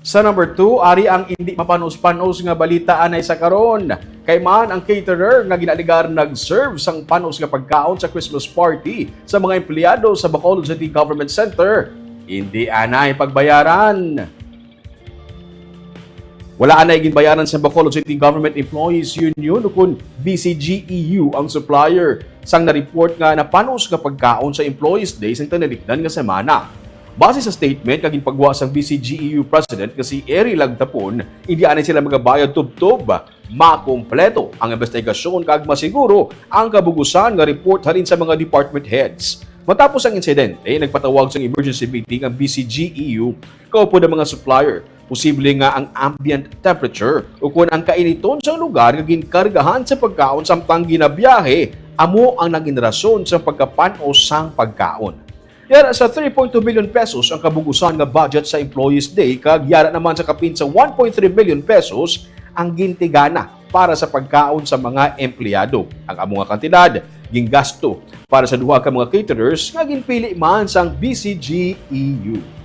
Sa number 2, ari ang hindi mapanos-panos nga balita anay sa karon. Kay man ang caterer nga ginaligar nag-serve sang panos nga pagkaon sa Christmas party sa mga empleyado sa Bacolod City Government Center. Hindi anay pagbayaran. Wala anay ginbayaran sa Bacolod City Government Employees Union ukon BCGEU ang supplier. Sang na-report nga na panos nga pagkaon sa Employees Day sang tanalikdan nga semana. Base sa statement kaging pagwa sang BCGEU President kasi Eri Lagtapon, hindi anay sila magabayad tub-tub. Makompleto ang investigasyon kag masiguro ang kabugusan nga report halin sa mga department heads. Matapos ang insidente, nagpatawag sa emergency meeting ang BCGEU kaupo ng mga supplier. Posible nga ang ambient temperature o kung ang kainiton sa lugar kaging kargahan sa pagkaon samtang ginabiyahe, amo ang naging rason sa pagkapanos sang pagkaon. Yara sa 3.2 million pesos ang kabugusan nga budget sa Employees Day kag yara naman sa kapin sa 1.3 million pesos ang gintigana para sa pagkaon sa mga empleyado. Ang among kantidad ginggasto para sa duha ka mga caterers nga ginpili man sang BCGEU.